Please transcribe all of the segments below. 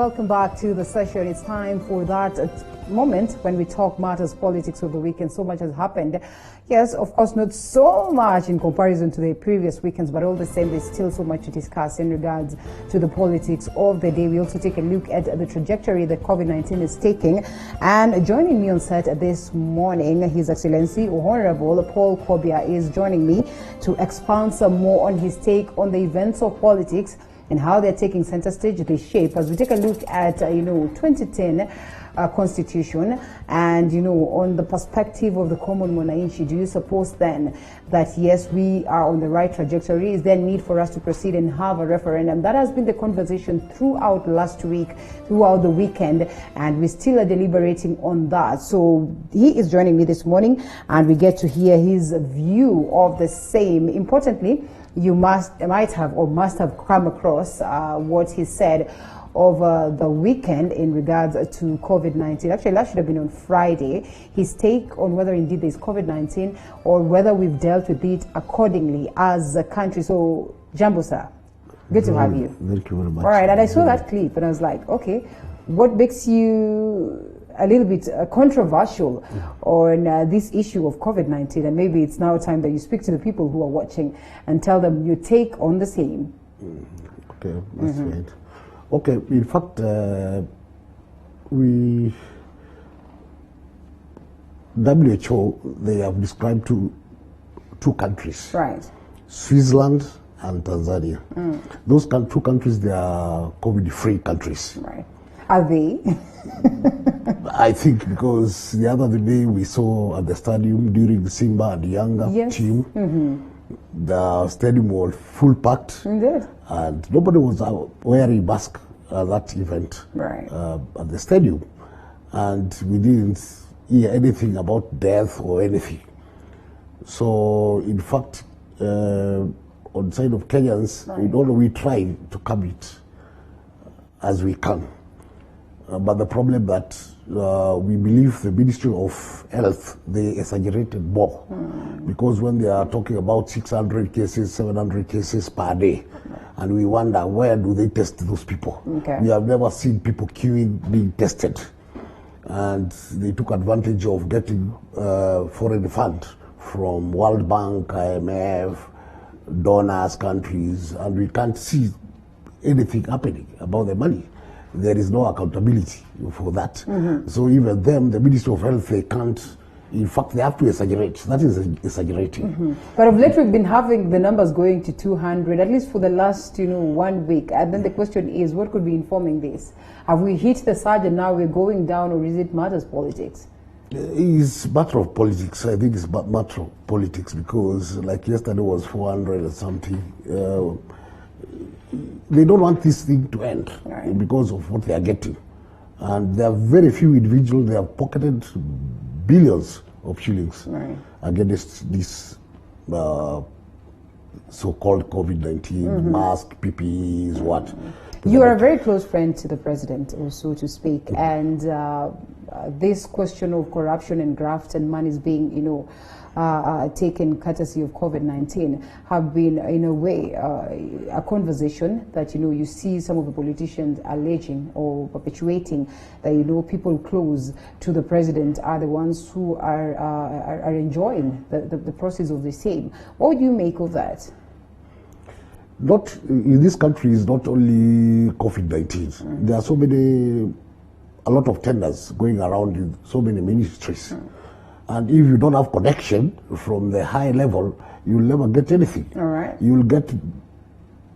welcome back to the session. It's time for that moment when we talk matters politics of the weekend. So much has happened. Yes, of course, not so much in comparison to the previous weekends, but all the same, there's still so much to discuss in regards to the politics of the day. We also take a look at the trajectory that COVID-19 is taking. And joining me on set this morning, His Excellency Honorable Paul Kobia is joining me to expound some more on his take on the events of politics and how they're taking center stage, the shape. As we take a look at, 2010 Constitution and, on the perspective of the common Mwananchi, do you suppose then that, yes, we are on the right trajectory? Is there need for us to proceed and have a referendum? That has been the conversation throughout last week, throughout the weekend, and we still are deliberating on that. So he is joining me this morning, and we get to hear his view of the same. Importantly, you must have come across what he said over the weekend in regards to COVID-19. Actually, that should have been on Friday. His take on whether indeed there's COVID-19 or whether we've dealt with it accordingly as a country. So, Jambo, sir, good to have you. Thank you very much. All right, and I saw that clip and I was like, okay, what makes you a little bit controversial on this issue of COVID-19? And maybe it's now time that you speak to the people who are watching and tell them your take on the same. Okay, that's right. Okay, in fact, WHO, they have described two countries. Right. Switzerland and Tanzania. Those two countries, they are COVID-free countries. Right. Are they? I think because the other day we saw at the stadium during the Simba and the Yanga team, the stadium was full packed. Indeed. And nobody was wearing mask at that event at the stadium. And we didn't hear anything about death or anything. So, in fact, on the side of Kenyans, we try to curb it as we can. But the problem that we believe the Ministry of Health, they exaggerated more. Because when they are talking about 600 cases, 700 cases per day, and we wonder, where do they test those people? Okay. We have never seen people queuing being tested. And they took advantage of getting foreign fund from World Bank, IMF, donors, countries, and we can't see anything happening about the money. There is no accountability for that. So even them, the Ministry of Health, they can't, in fact, they have to exaggerate. That is exaggerating. But of late, we've been having the numbers going to 200, at least for the last, 1 week. And then the question is, what could be informing this? Have we hit the surge and now we're going down, or is it matters politics? It's a matter of politics. I think it's a matter of politics because, like yesterday was 400 or something. They don't want this thing to end because of what they are getting. And there are very few individuals, they have pocketed billions of shillings against this so-called COVID-19, mask, PPEs, what. You are a very close friend to the president, so to speak, and this question of corruption and graft and money is being, taken courtesy of COVID-19 have been, in a way, a conversation that, you see some of the politicians alleging or perpetuating that, people close to the president are the ones who are enjoying the process of the same. What do you make of that? Not in this country is not only COVID-19. There are a lot of tenders going around in so many ministries. And if you don't have connection from the high level, you'll never get anything. All right. You'll get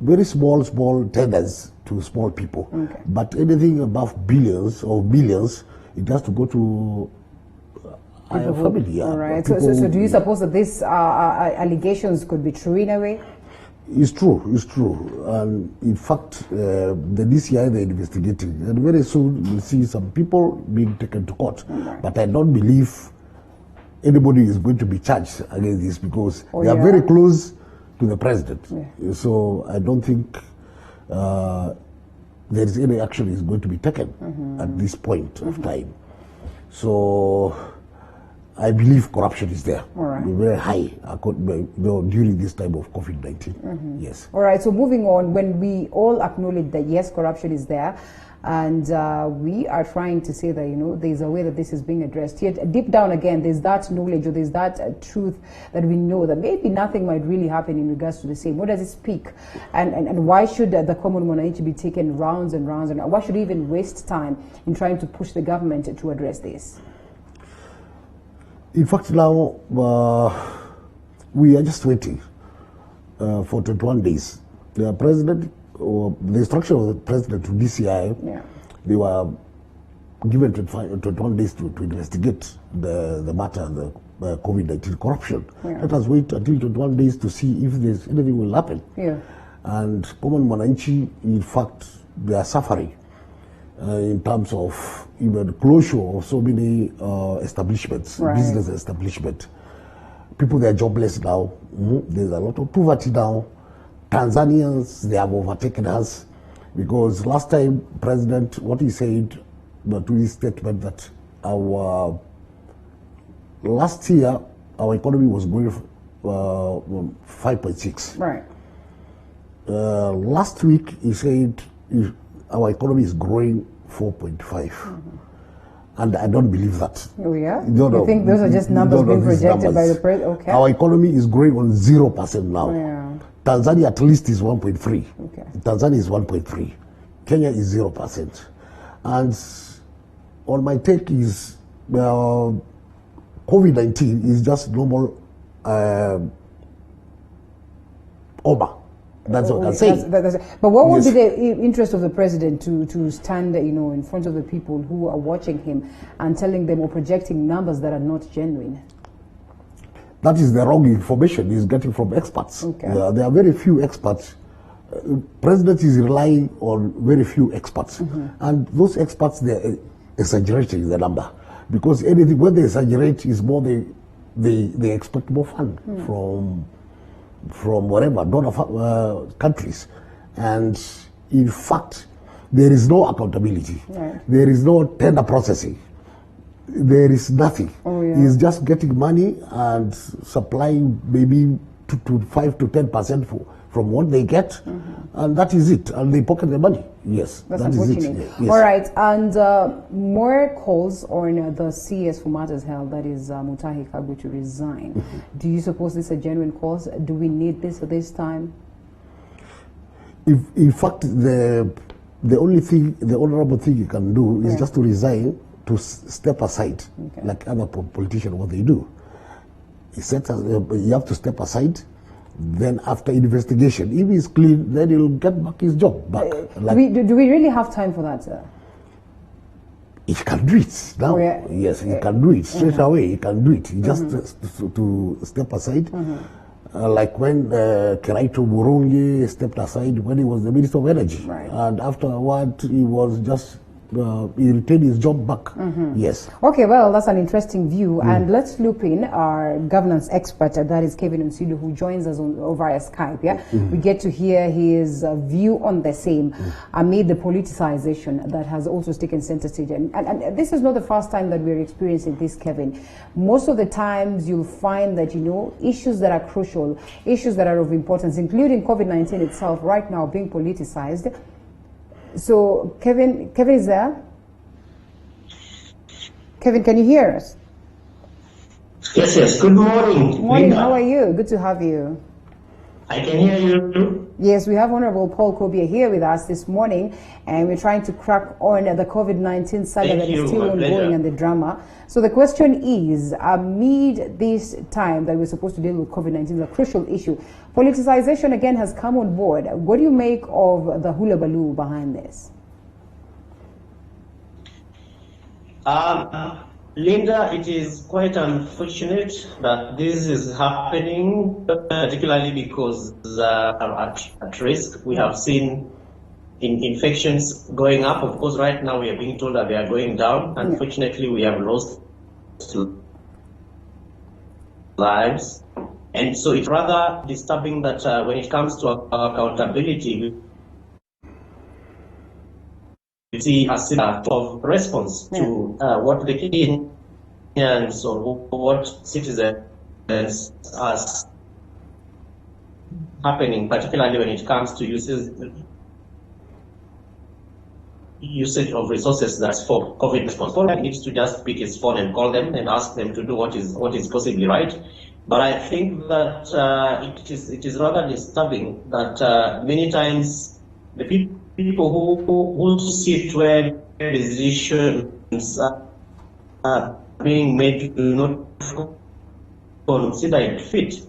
very small tenders to small people. Okay. But anything above billions or millions, it has to go to higher family. All right. So do you suppose that these allegations could be true in a way? It's true. And in fact, the DCI, they're investigating. And very soon, you'll see some people being taken to court. But I don't believe anybody is going to be charged against this because they are very close to the president. So I don't think there is any action is going to be taken at this point of time. So I believe corruption is there. All right. Very high during this time of COVID-19. Yes. All right. So moving on, when we all acknowledge that yes, corruption is there, and we are trying to say that, you know, there's a way that this is being addressed. Yet deep down again, there's that knowledge or there's that truth that we know that maybe nothing might really happen in regards to the same. What does it speak? And why should the common mwananchi be taken rounds and rounds? And why should we even waste time in trying to push the government to address this? In fact, now we are just waiting for 21 days. The president, or the instruction of the president to DCI, they were given 21 days to investigate the matter, the COVID-19 corruption. Let us wait until 21 days to see if there's anything will happen. And common mwananchi, in fact, they are suffering in terms of even closure of so many establishments, business establishment. People, they are jobless now. There's a lot of poverty now. Tanzanians, they have overtaken us, because last time President, what he said to his statement, that our last year our economy was growing 5.6. Right. Last week he said our economy is growing 4.5. And I don't believe that. Oh yeah? You think those are just numbers being projected by the president? Okay. Our economy is growing on 0% now. Tanzania at least is 1.3. Tanzania is 1.3. Kenya is 0%. And on my take is COVID-19 is just normal OMA. That's what I can say. But what would be the interest of the president to stand, you know, in front of the people who are watching him and telling them or projecting numbers that are not genuine? That is the wrong information he's getting from experts. There are very few experts. President is relying on very few experts. And those experts, they're exaggerating the number. Because anything, when they exaggerate, is more they expect more fund from whatever, donor countries. And in fact, there is no accountability. There is no tender processing. There is nothing. He's just getting money and supplying maybe 5 to 10% from what they get, and that is it. And they pocket the money. Yes, that's unfortunate. Yes. All right, and more calls on the CS for Matters Held, that is Mutahi Kagwe, to resign. Do you suppose this is a genuine cause? Do we need this at this time? In fact, the only thing, the honorable thing you can do is just to resign, to step aside, like other politicians, what they do. You have to step aside. Then after investigation, if he's clean, then he'll get back his job back. Do we really have time for that, sir? He can do it now. Yes, he can do it straight away. He can do it. He just to step aside. Like when Keraito Murungi stepped aside when he was the Minister of Energy. And afterward, he was just he retained his job back. Yes. Okay, well, that's an interesting view. And let's loop in our governance expert, that is Kevin Osido, who joins us via Skype. We get to hear his view on the same amid the politicization that has also taken center stage. And this is not the first time that we're experiencing this, Kevin. Most of the times you'll find that, you know, issues that are crucial, issues that are of importance, including COVID-19 itself right now being politicized. So, Kevin is there? Kevin, can you hear us? Yes. Good morning. Good morning. How are you? Good to have you. I can hear you too. Yes, we have Honorable Paul Kobia here with us this morning, and we're trying to crack on the COVID-19 saga that is still ongoing and the drama. So the question is, amid this time that we're supposed to deal with COVID-19, a crucial issue, politicization again has come on board. What do you make of the hula baloo behind this? Linda, it is quite unfortunate that this is happening, particularly because at risk. We have seen infections going up. Of course, right now we are being told that they are going down. Unfortunately, we have lost lives. And so it's rather disturbing that when it comes to accountability, we see a sort of response to what the key Kenyans or what citizens are happening, particularly when it comes to usage of resources that's for COVID response. All needs to just pick his phone and call them and ask them to do what is possibly right. But I think that it is rather disturbing that many times the people who sit where decisions are being made do not consider it fit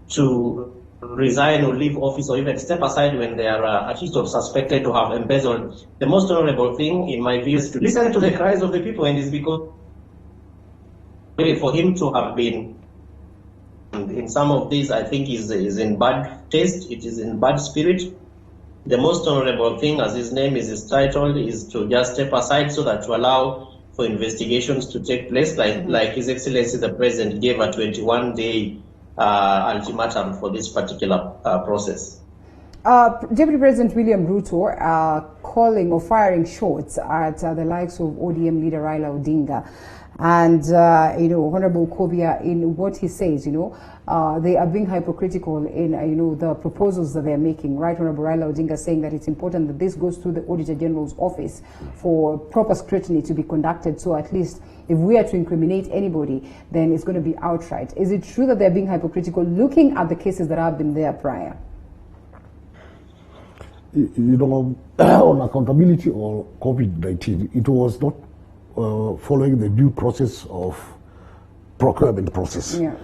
to resign or leave office or even step aside when they are accused or suspected to have embezzled. The most honorable thing, in my view, is to listen to the cries of the people, and it's because really for him to have been in some of these, I think is in bad taste, it is in bad spirit. The most honorable thing, as his name is titled, is to just step aside so that to allow for investigations to take place, like His Excellency the President gave a 21-day ultimatum for this particular process. Deputy President William Ruto calling or firing shots at the likes of ODM leader Raila Odinga. And, Honorable Kobia, in what he says, they are being hypocritical in, the proposals that they're making. Right, Honorable Raila Odinga saying that it's important that this goes through the Auditor General's office for proper scrutiny to be conducted. So at least if we are to incriminate anybody, then it's going to be outright. Is it true that they're being hypocritical looking at the cases that have been there prior? On accountability or COVID-19, it was not following the due process of procurement process. Yeah.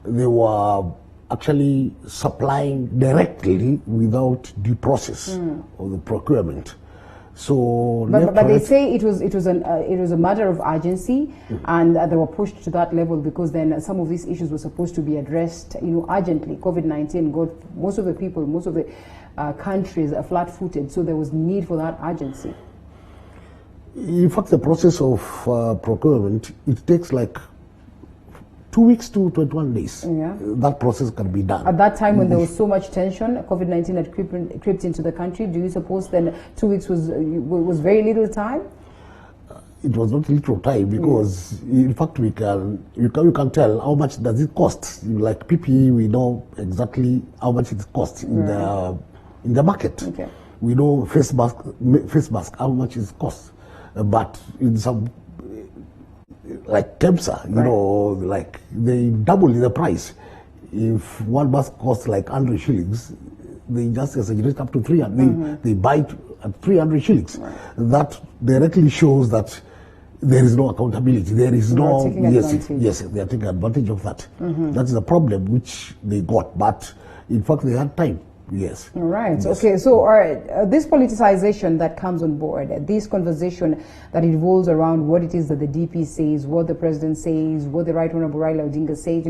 They were actually supplying directly without due process of the procurement. So, but they say it was a matter of urgency, and they were pushed to that level because then some of these issues were supposed to be addressed, urgently. COVID-19 got most of the people, most of the countries are flat-footed, so there was need for that urgency. In fact, the process of procurement, it takes like 2 weeks to 21 days. Yeah. That process can be done. At that time when there was so much tension, COVID-19 had crept into the country, do you suppose then 2 weeks was very little time? It was not little time because, in fact, you can tell how much does it cost. Like PPE, we know exactly how much it costs in the market. Okay. We know face mask, how much it costs. But in some, like Kemsa, like they double the price. If one mask costs like 100 shillings, they just exaggerate up to 300. They buy it at 300 shillings. Right. That directly shows that there is no accountability. There is no, yes, they are taking advantage of that. That is the problem which they got. But in fact, they had time. Yes. All right. Yes. Okay. So, all right. This politicization that comes on board, this conversation that revolves around what it is that the DP says, what the president says, what the Right Honorable Raila Odinga says.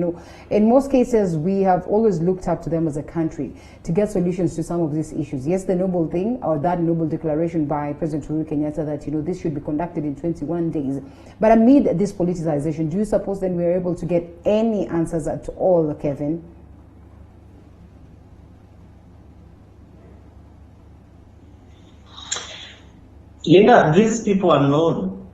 In most cases, we have always looked up to them as a country to get solutions to some of these issues. Yes, the noble thing, or that noble declaration by President Uhuru Kenyatta that this should be conducted in 21 days. But amid this politicization, do you suppose then we are able to get any answers at all, Kevin? Linda, these people are known.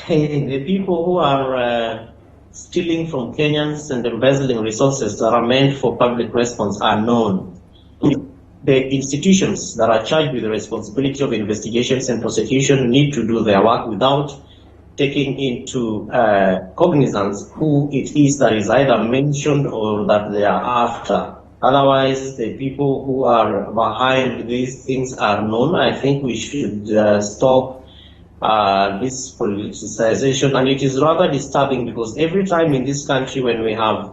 The people who are stealing from Kenyans and embezzling resources that are meant for public response are known. The institutions that are charged with the responsibility of investigations and prosecution need to do their work without taking into cognizance who it is that is either mentioned or that they are after. Otherwise, the people who are behind these things are known. I think we should stop this politicization, and it is rather disturbing because every time in this country when we have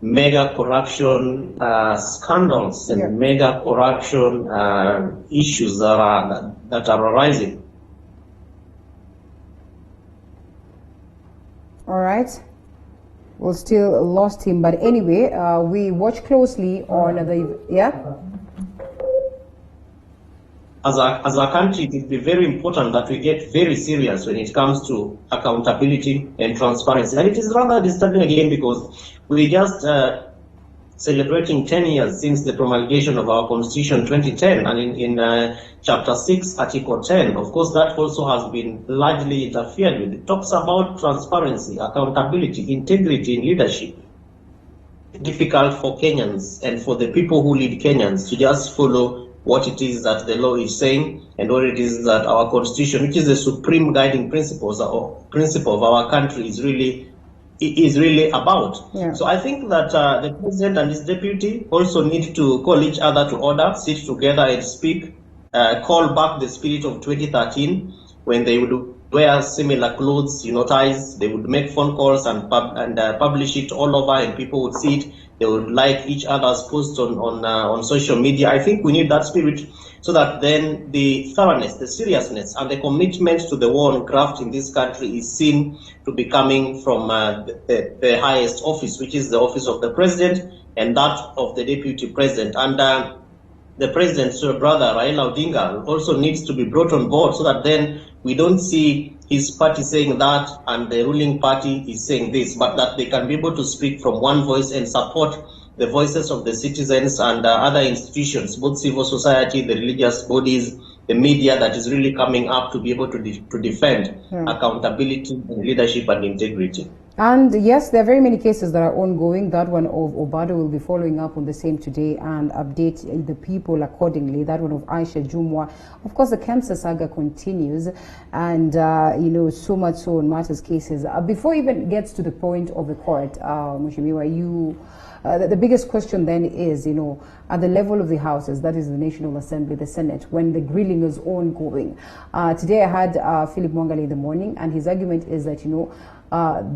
mega corruption scandals and mega corruption issues that are arising. All right. Well, still lost him, but anyway, we watch closely on As a country, it will be very important that we get very serious when it comes to accountability and transparency. And it is rather disturbing again because we just celebrating 10 years since the promulgation of our Constitution 2010, and in Chapter 6, Article 10, of course, that also has been largely interfered with. It talks about transparency, accountability, integrity in leadership. Difficult for Kenyans and for the people who lead Kenyans to just follow what it is that the law is saying and what it is that our Constitution, which is the supreme guiding principle of our country, is really about. Yeah. So I think that the president and his deputy also need to call each other to order, sit together and speak, call back the spirit of 2013 when they would wear similar clothes, ties. They would make phone calls and publish it all over, and people would see it. They would like each other's posts on social media. I think we need that spirit, so that then the thoroughness, the seriousness, and the commitment to the war on graft in this country is seen to be coming from the highest office, which is the office of the president and that of the deputy president. And the president's brother, Raila Odinga, also needs to be brought on board, so that then we don't see his party saying that and the ruling party is saying this, but that they can be able to speak from one voice and support the voices of the citizens and other institutions, both civil society, the religious bodies, the media, that is really coming up to be able to defend accountability, leadership, and integrity. And yes, there are very many cases that are ongoing. That one of Obado will be following up on the same today and update the people accordingly. That one of Aisha Jumwa. Of course, the Kemsa saga continues, and so much so on matters cases. Before it even gets to the point of the court, Mheshimiwa, the biggest question then is, at the level of the houses, that is the National Assembly, the Senate, when the grilling is ongoing. Today I had Philip Mwangali in the morning, and his argument is that,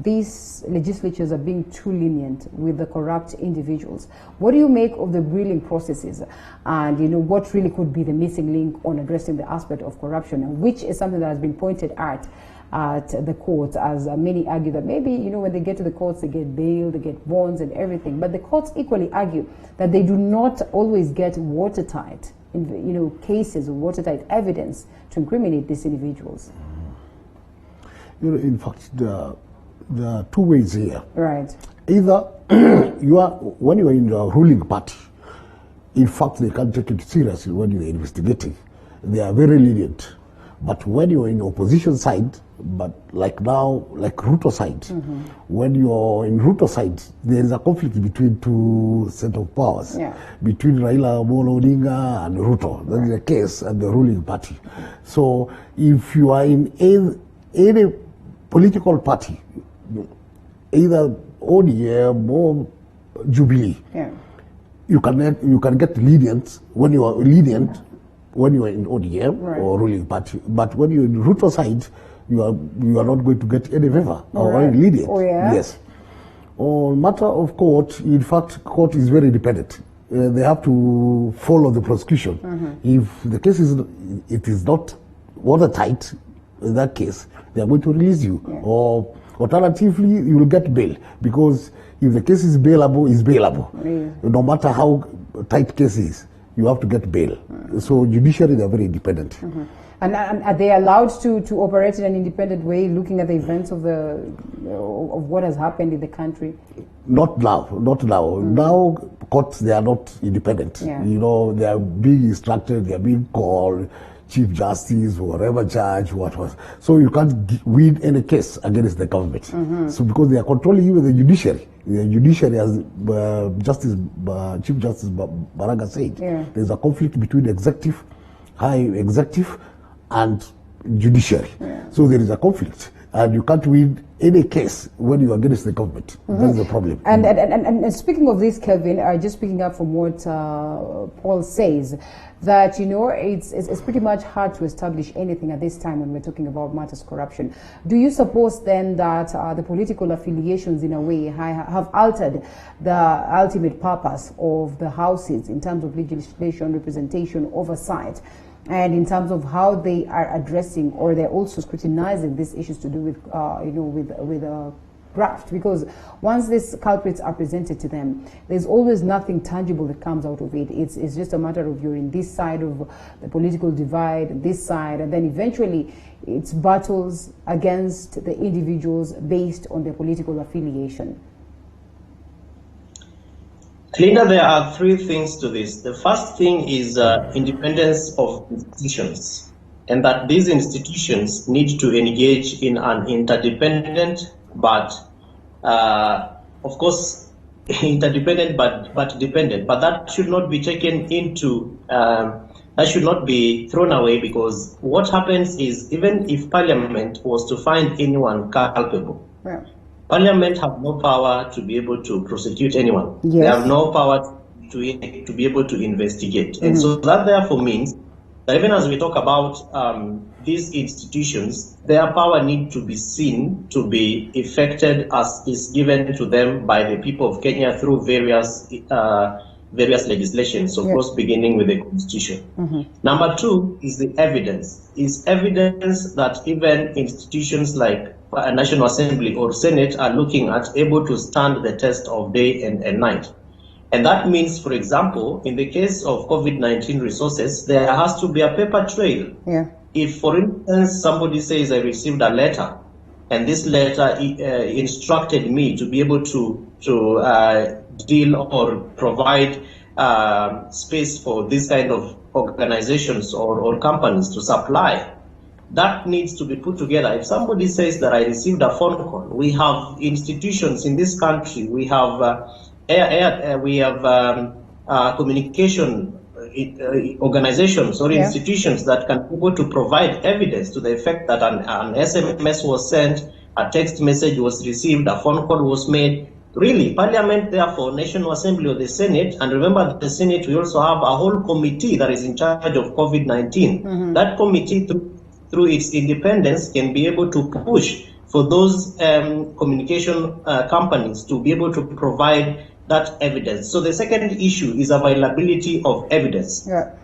these legislatures are being too lenient with the corrupt individuals. What do you make of the grilling processes, and what really could be the missing link on addressing the aspect of corruption, which is something that has been pointed at the courts, as many argue that maybe when they get to the courts they get bail, they get bonds and everything, but the courts equally argue that they do not always get watertight cases or watertight evidence to incriminate these individuals. In fact, there are two ways here. Right. Either when you are in the ruling party, in fact, they can't take it seriously when you're investigating. They are very lenient. But when you're in opposition side, but like now, like Ruto side, when you're in Ruto side, there is a conflict between two set of powers, between Raila Odinga and Ruto. That is the case at the ruling party. So if you are in any political party, either ODM or Jubilee, you can get lenient when you are lenient when you are in ODM or ruling party. But when you're in Ruto side, you are not going to get any favor or any lenient. Oh, yeah? Yes. On matter of court, in fact, court is very independent. They have to follow the prosecution. If the case is not watertight, in that case, they are going to release you. Or alternatively, you will get bail, because if the case is bailable, it's bailable. No matter how tight case is, you have to get bail. So judiciary, they are very independent. And are they allowed to operate in an independent way, looking at the events of what has happened in the country? Not now. Now courts, they are not independent. They are being instructed, they are being called Chief Justice, whatever judge, what was. So you can't win any case against the government. So because they are controlling even the judiciary. The judiciary, as Chief Justice Baraga said, there's a conflict between executive, high executive, and judiciary. So there is a conflict, and you can't win any case when you are against the government. That's the problem. And speaking of this, Kevin, just picking up from what Paul says, that it's pretty much hard to establish anything at this time when we're talking about matters corruption. Do you suppose then that the political affiliations in a way have altered the ultimate purpose of the houses in terms of legislation, representation, oversight, and in terms of how they are addressing, or they're also scrutinizing these issues to do with graft? Because once these culprits are presented to them, there's always nothing tangible that comes out of it. It's just a matter of you're in this side of the political divide, this side, and then eventually it's battles against the individuals based on their political affiliation. Linda, there are three things to this. The first thing is independence of institutions, and that these institutions need to engage in an interdependent but, of course, interdependent but dependent. But that should not be taken into, that should not be thrown away, because what happens is, even if Parliament was to find anyone culpable, Yeah. Parliament have no power to be able to prosecute anyone. Yes. They have no power to be able to investigate. And so that therefore means that even as we talk about these institutions, their power need to be seen to be effected as is given to them by the people of Kenya through various legislations, of course, beginning with the Constitution. Number two is the evidence. Is evidence that even institutions like a National Assembly or Senate are looking at, able to stand the test of day and night. And that means, for example, in the case of COVID-19 resources, there has to be a paper trail. Yeah. If, for instance, somebody says, I received a letter, and this letter instructed me to be able to deal or provide space for this kind of organizations or companies to supply, that needs to be put together. If somebody says that I received a phone call, we have institutions in this country, we have communication organizations or institutions that can be able to provide evidence to the effect that an SMS was sent, a text message was received, a phone call was made. Really, Parliament, therefore, National Assembly or the Senate, and remember the Senate, we also have a whole committee that is in charge of COVID-19. That committee, through its independence, can be able to push for those communication companies to be able to provide that evidence. So the second issue is availability of evidence. Yeah.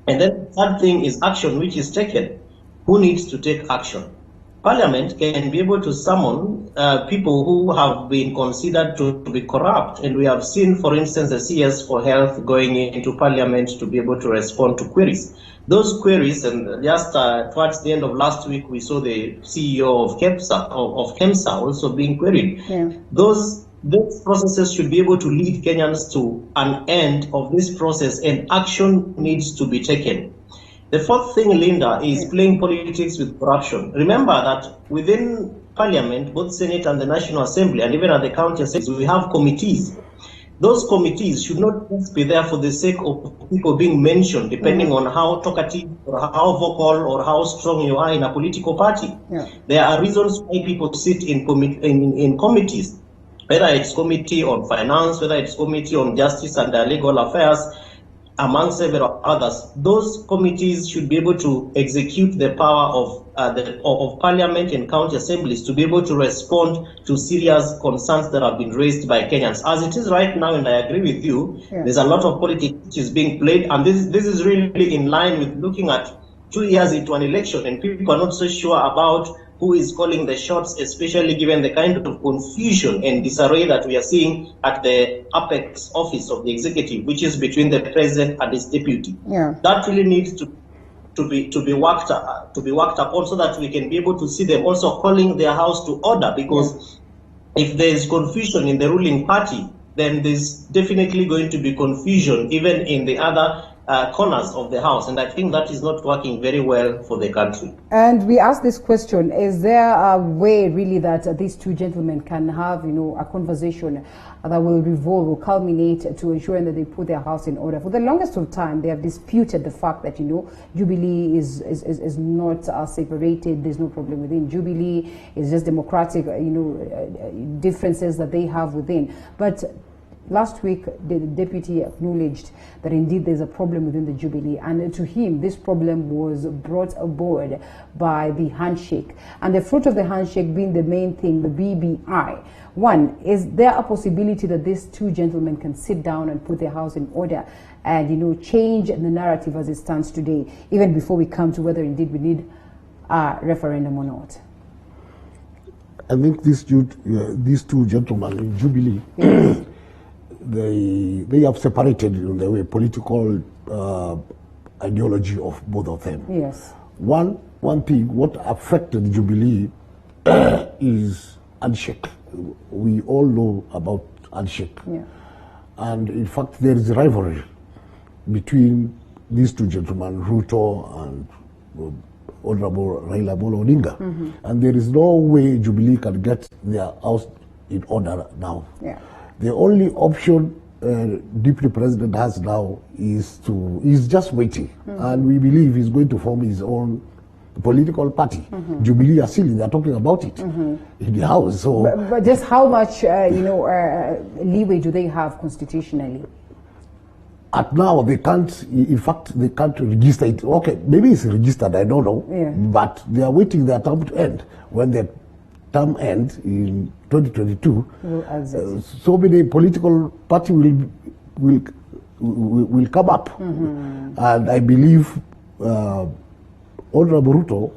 And then the third thing is action, which is taken. Who needs to take action? Parliament can be able to summon people who have been considered to be corrupt. And we have seen, for instance, the CS for Health going into Parliament to be able to respond to queries. Those queries, and just towards the end of last week, we saw the CEO of KEMSA also being queried. Yeah. Those processes should be able to lead Kenyans to an end of this process, and action needs to be taken. The fourth thing, Linda, is playing politics with corruption. Remember that within Parliament, both Senate and the National Assembly, and even at the county assemblies, we have committees. Those committees should not just be there for the sake of people being mentioned, depending on how talkative or how vocal or how strong you are in a political party. Yeah. There are reasons why people sit in committees, whether it's committee on finance, whether it's committee on justice and legal affairs, among several others. Those committees should be able to execute the power of Parliament and county assemblies to be able to respond to serious concerns that have been raised by Kenyans. As it is right now, and I agree with you, there's a lot of politics which is being played, and this is really in line with looking at 2 years into an election, and people are not so sure about who is calling the shots, especially given the kind of confusion and disarray that we are seeing at the apex office of the executive, which is between the president and his deputy. Yeah. That really needs to be worked upon, so that we can be able to see them also calling their house to order. Because if there is confusion in the ruling party, then there's definitely going to be confusion even in the other corners of the house, and I think that is not working very well for the country. And we ask this question: is there a way really that these two gentlemen can have, a conversation that will revolve or culminate to ensuring that they put their house in order? For the longest of time, they have disputed the fact that Jubilee is not separated. There's no problem within Jubilee. It's just democratic, differences that they have within. But last week, the deputy acknowledged that indeed there's a problem within the Jubilee, and to him, this problem was brought aboard by the handshake, and the fruit of the handshake being the main thing, the BBI. One, is there a possibility that these two gentlemen can sit down and put their house in order and, change the narrative as it stands today, even before we come to whether indeed we need a referendum or not? I think these two gentlemen in Jubilee, they have separated in the way political ideology of both of them. Yes. One thing, what affected Jubilee is handshake. We all know about handshake. Yeah. And in fact, there is a rivalry between these two gentlemen, Ruto and Honorable Raila Amolo Odinga. And there is no way Jubilee can get their house in order now. Yeah. The only option Deputy President has now is just waiting. And we believe he's going to form his own political party. Jubilee are still, they're talking about it in the house. So, but just how much leeway do they have constitutionally? At now, they can't, in fact, they can't register it. Okay, maybe it's registered, I don't know. Yeah. But they are waiting their term to end. When their term ends in 2022, so many political party will come up. And I believe Honorable Ruto,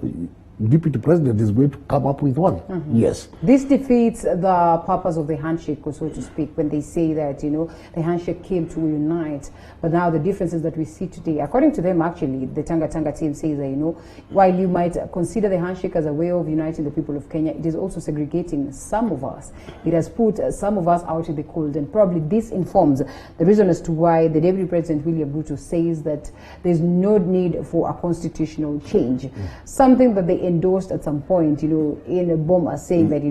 Deputy President, is going to come up with one. Yes. This defeats the purpose of the handshake, so to speak, when they say that, the handshake came to unite. But now the differences that we see today, according to them, actually, the Tanga team says that, while you might consider the handshake as a way of uniting the people of Kenya, it is also segregating some of us. It has put some of us out in the cold. And probably this informs the reason as to why the Deputy President, William Ruto, says that there's no need for a constitutional change. Something that they endorsed at some point, in a bomber saying that,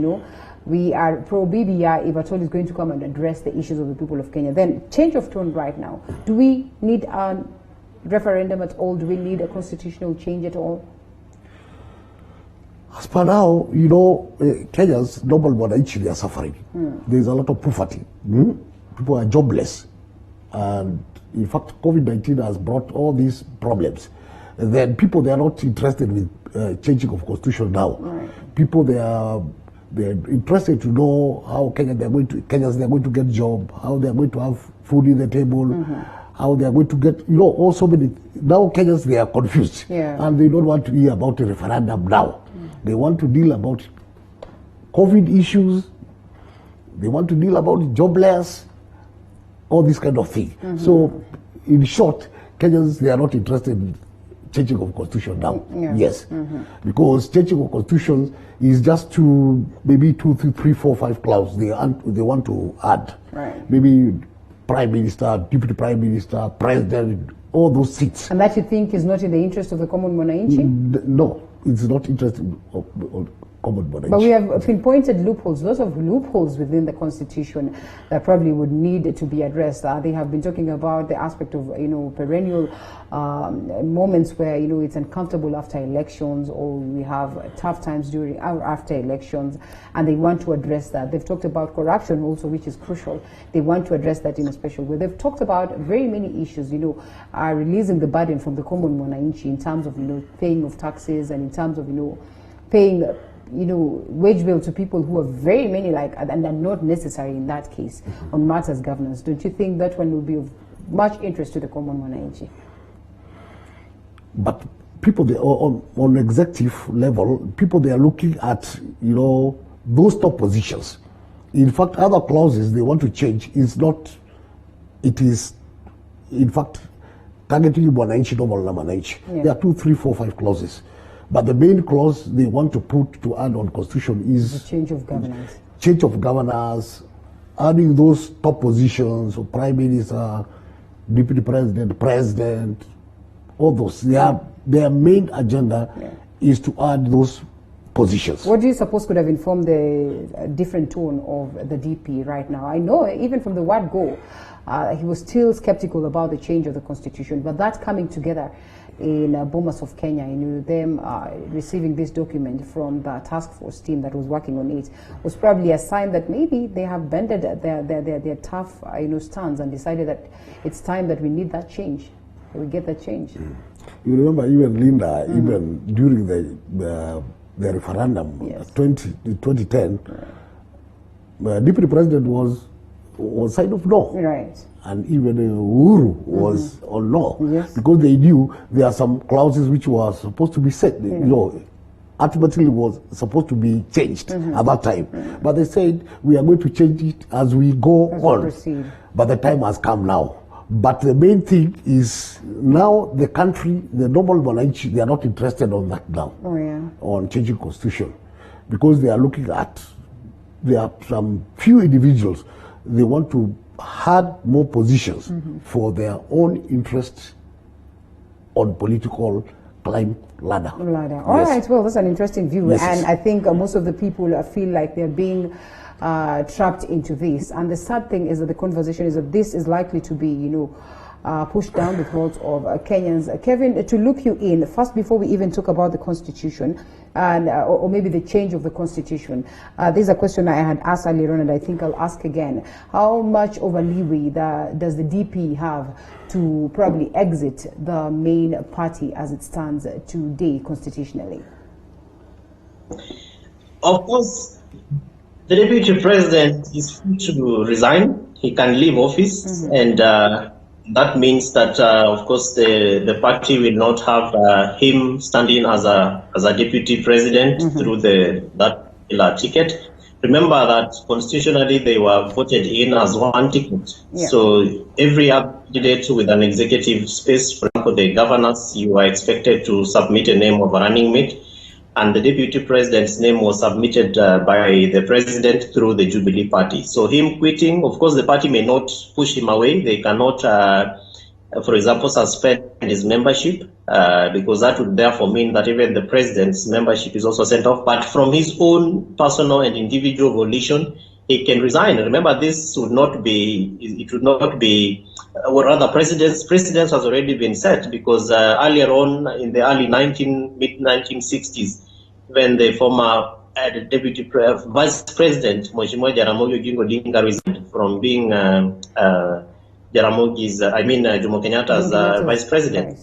we are pro-BBI if at all is going to come and address the issues of the people of Kenya. Then change of tone right now. Do we need a referendum at all? Do we need a constitutional change at all? As per now, Kenya's normal wananchi, they are suffering. There's a lot of poverty. People are jobless. And in fact, COVID-19 has brought all these problems. And then people, they are not interested with changing of constitution now. Right. People, they're interested to know how Kenyans they're going to get job, how they're going to have food in the table, how they're going to get, also many. Now Kenyans, they are confused. Yeah. And they don't want to hear about a referendum now. They want to deal about COVID issues. They want to deal about jobless, all this kind of thing. So, in short, Kenyans, they are not interested in changing of constitution now. Yeah. Yes. Because changing of constitution is just to maybe 2, 3, 4, 5 clauses they want to add. Right. Maybe Prime Minister, Deputy Prime Minister, President, all those seats. And that you think is not in the interest of the common mwananchi? No, it's not interested of common mwananchi. But we have pinpointed loopholes, lots of loopholes within the constitution that probably would need to be addressed. They have been talking about the aspect of, perennial moments where, it's uncomfortable after elections, or we have tough times during or after elections, and they want to address that. They've talked about corruption also, which is crucial. They want to address that in a special way. They've talked about very many issues, releasing the burden from the common mwananchi in terms of, paying of taxes, and in terms of, paying wage bill to people who are very many and are not necessary in that case on matters governance. Don't you think that one will be of much interest to the common mwananchi? But people, they are on executive level, people, they are looking at, those top positions. In fact, other clauses they want to change is not, it is, in fact, targeting mwananchi, normal mwananchi. Yeah. There are 2, 3, 4, 5 clauses. But the main clause they want to put to add on constitution is the change of governance. Change of governance, adding those top positions of Prime Minister, Deputy President, all those. Their main agenda is to add those positions. What do you suppose could have informed the different tone of the DP right now? I know even from the word go, he was still skeptical about the change of the constitution, but that coming together in Bomas of Kenya, them receiving this document from the task force team that was working on it was probably a sign that maybe they have bended their tough stance and decided that it's time that we need that change. We get that change. You remember even Linda, even during the referendum, 2010, Deputy President was side of no. Right. And even Uhuru was on no. Yes. Because they knew there are some clauses which were supposed to be set, ultimately was supposed to be changed at that time. But they said, we are going to change it as we go on. But the time has come now. But the main thing is now the country, the normal mwananchi, they are not interested on that now, on changing constitution. Because they are looking at, there are some few individuals, they want to had more positions for their own interests on political climb ladder. All right, well, that's an interesting view. Yes. And I think most of the people feel like they're being trapped into this. And the sad thing is that the conversation is that this is likely to be, pushed down the throats of Kenyans. Kevin, to look you in, first before we even talk about the Constitution, and or maybe the change of the Constitution, there's a question I had asked earlier on, and I think I'll ask again. How much of a leeway does the DP have to probably exit the main party as it stands today constitutionally? Of course, the deputy president is free to resign. He can leave office, and that means that, of course, the party will not have him standing as a deputy president through that ticket. Remember that constitutionally they were voted in as one ticket. Yeah. So every candidate with an executive space, for example, the governors, you are expected to submit a name of a running mate. And the deputy president's name was submitted by the president through the Jubilee Party. So him quitting, of course, the party may not push him away. They cannot, for example, suspend his membership, because that would therefore mean that even the president's membership is also sent off. But from his own personal and individual volition, he can resign. Remember, this would not be, it would not be, or rather, precedence has already been set, because earlier on in the early mid-1960s, when the former deputy vice president, Mheshimiwa Jaramogi Oginga Odinga, resigned from being Jomo Kenyatta's vice president.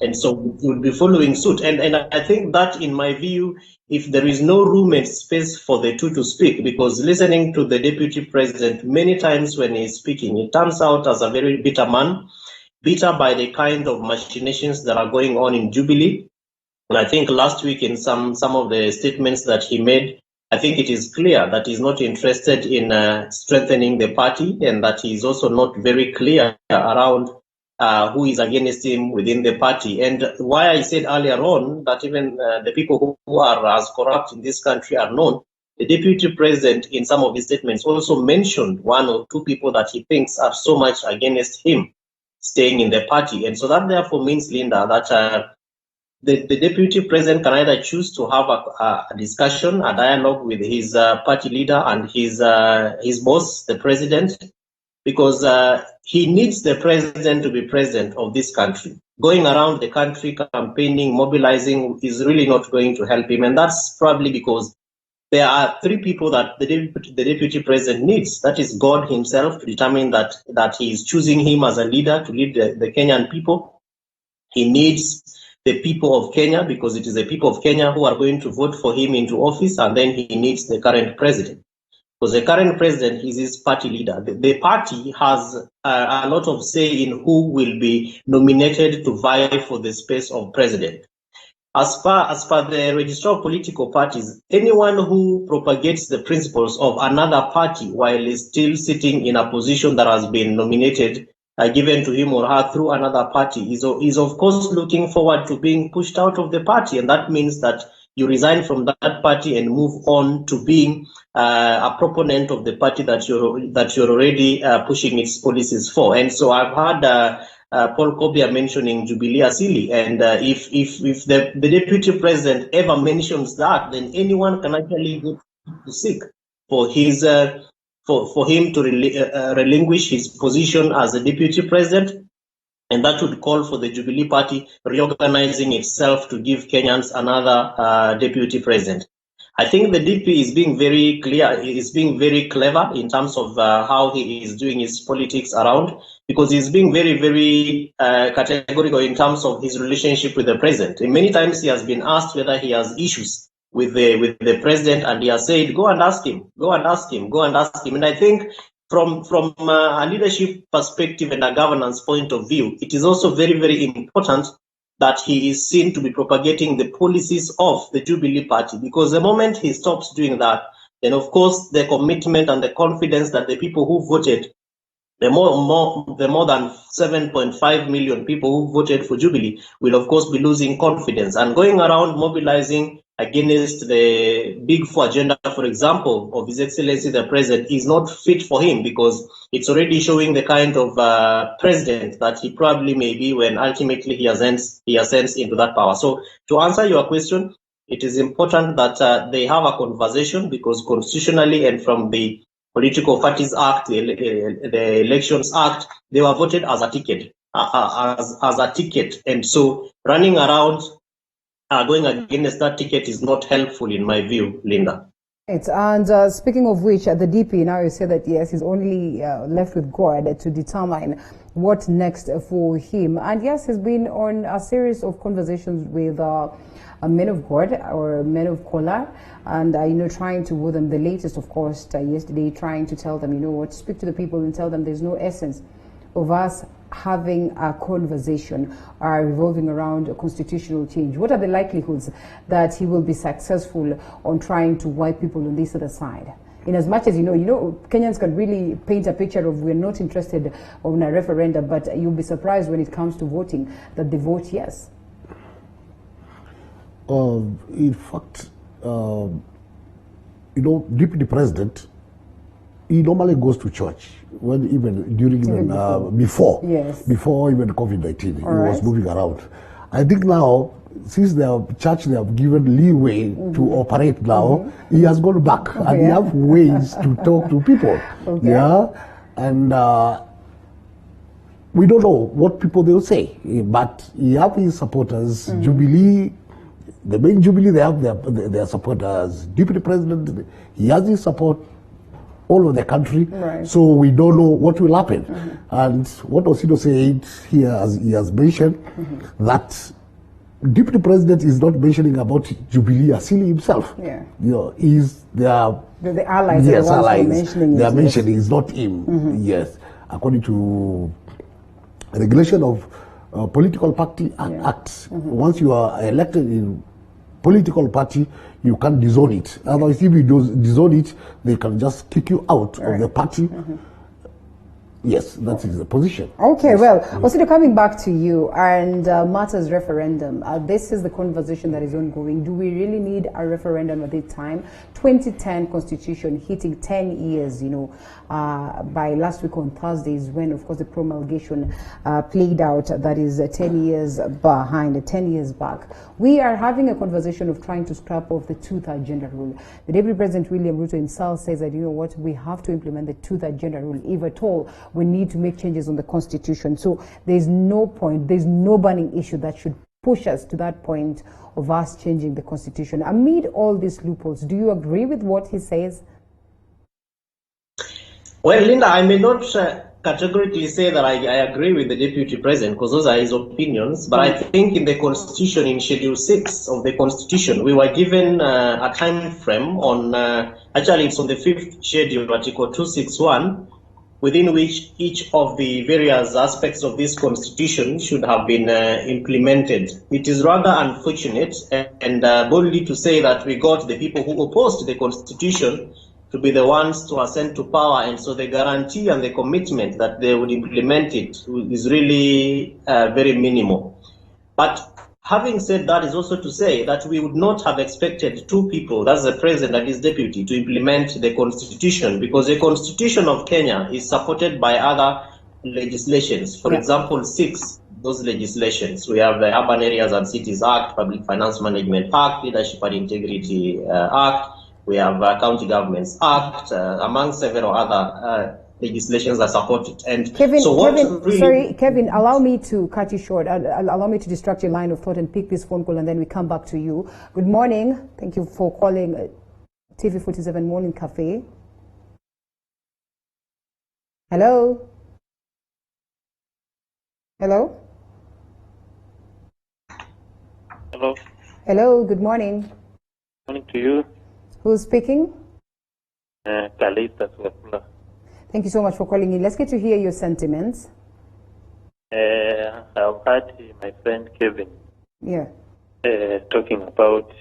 And so we would be following suit. And I think that, in my view, if there is no room and space for the two to speak, because listening to the deputy president many times when he's speaking, it turns out as a very bitter man, bitter by the kind of machinations that are going on in Jubilee. And I think last week in some of the statements that he made, I think it is clear that he's not interested in strengthening the party, and that he's also not very clear around who is against him within the party. And why I said earlier on that even the people who are as corrupt in this country are known, the deputy president in some of his statements also mentioned one or two people that he thinks are so much against him staying in the party. And so that therefore means, Linda, that the deputy president can either choose to have a discussion, a dialogue with his party leader and his boss, the president, because he needs the president to be president of this country. Going around the country campaigning, mobilizing is really not going to help him. And that's probably because there are three people that the deputy president needs. That is God himself, to determine that he is choosing him as a leader to lead the Kenyan people. He needs the people of Kenya, because it is the people of Kenya who are going to vote for him into office. And then he needs the current president, because the current president is his party leader. The party has a lot of say in who will be nominated to vie for the space of president. As per the Register of Political Parties, anyone who propagates the principles of another party while is still sitting in a position that has been nominated, given to him or her through another party, is of course looking forward to being pushed out of the party. And that means that you resign from that party and move on to being a proponent of the party that you're already pushing its policies for. And so I've heard Paul Kobia mentioning Jubilee Asili, and if the deputy president ever mentions that, then anyone can actually go to seek for his for him to relinquish his position as a deputy president. And that would call for the Jubilee Party reorganizing itself to give Kenyans another deputy president. I think the DP is being very clear, is being very clever in terms of how he is doing his politics around, because he's being very, very categorical in terms of his relationship with the president. And many times he has been asked whether he has issues with the president, and he has said, go and ask him, go and ask him, go and ask him. And I think from a leadership perspective and a governance point of view, it is also very, very important that he is seen to be propagating the policies of the Jubilee Party, because the moment he stops doing that, then of course the commitment and the confidence that the people who voted the more than 7.5 million people who voted for Jubilee will of course be losing confidence and going around mobilizing against the big four agenda, for example, of His Excellency the President, is not fit for him, because it's already showing the kind of president that he probably may be when ultimately he ascends into that power. So to answer your question, it is important that they have a conversation, because constitutionally and from the Political Parties Act, the Elections Act, they were voted as a ticket, as a ticket. And so running around going against that ticket is not helpful in my view, Linda. Right. And speaking of which, the DP now you say that yes, he's only left with God to determine what next for him. And yes, he's been on a series of conversations with men of God or men of color, and trying to woo them. The latest, of course, yesterday, trying to tell them, speak to the people and tell them there's no essence of us having a conversation revolving around a constitutional change. What are the likelihoods that he will be successful on trying to wipe people on this other side? In as much as Kenyans can really paint a picture of we're not interested in a referendum, but you'll be surprised when it comes to voting that they vote yes. In fact, Deputy President, he normally goes to church before even COVID-19. He was moving around. I think now, since the church they have given leeway to operate now, he has gone back and he have ways to talk to people. Yeah, and we don't know what people they will say, but he have his supporters. Jubilee, the main Jubilee, they have their supporters. Deputy President, he has his support all over the country, so we don't know what will happen. And what Osido said here, as he has mentioned, that Deputy President is not mentioning about Jubilee Asili himself. He's the allies. Yes, allies. They are mentioning it's not him. Yes, according to regulation of political party act. Once you are elected in political party, you can't disown it. Otherwise, if you disown it, they can just kick you out of the party. Yes, that is the position. Okay, well, Osido, coming back to you and matters referendum. This is the conversation that is ongoing. Do we really need a referendum at this time? 2010 Constitution hitting 10 years, by last week on Thursday is when, of course, the promulgation played out. That is 10 years behind, 10 years back. We are having a conversation of trying to scrap off the two-third gender rule. The Deputy President William Ruto himself says that, we have to implement the two-third gender rule. If at all, we need to make changes on the Constitution. So there's no burning issue that should push us to that point of us changing the Constitution. Amid all these loopholes, do you agree with what he says? Well, Linda, I may not categorically say that I agree with the Deputy President, because those are his opinions, but I think in the Constitution, in Schedule 6 of the Constitution, we were given a time frame on, actually it's on the 5th schedule, Article 261, within which each of the various aspects of this Constitution should have been implemented. It is rather unfortunate and boldly to say that we got the people who opposed the Constitution to be the ones to ascend to power, and so the guarantee and the commitment that they would implement it is really very minimal. But having said that is also to say that we would not have expected two people, that's the President and his deputy, to implement the Constitution, because the Constitution of Kenya is supported by other legislations. For example, 6 those legislations. We have the Urban Areas and Cities Act, Public Finance Management Act, Leadership and Integrity Act. We have County Governments Act, among several other legislations that support it. And Kevin, so Kevin, allow me to cut you short. Allow me to distract your line of thought and pick this phone call, and then we come back to you. Good morning. Thank you for calling TV47 Morning Cafe. Hello? Hello? Hello. Hello, good morning. Morning to you. Who's speaking? Kalista Swapula. Thank you so much for calling in. Let's get to hear your sentiments. I've heard my friend Kevin talking about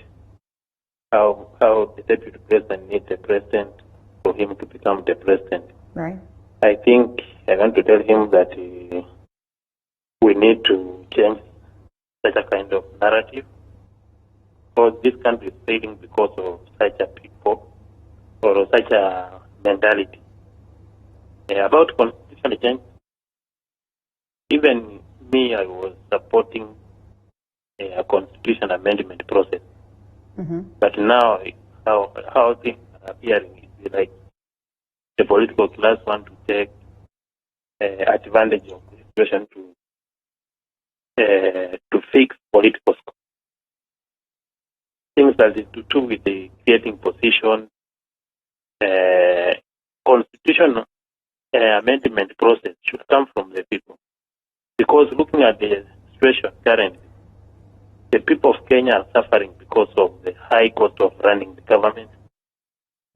how the deputy president needs the president for him to become the president. Right. I think I want to tell him that we need to change such a kind of narrative, because this country is failing because of such a people or such a mentality. About constitutional change, even me, I was supporting a constitution amendment process. But now, how things are appearing is like the political class want to take advantage of the situation to fix political things that is to do with the creating position. Constitutional amendment process should come from the people, because looking at the situation currently, the people of Kenya are suffering because of the high cost of running the government,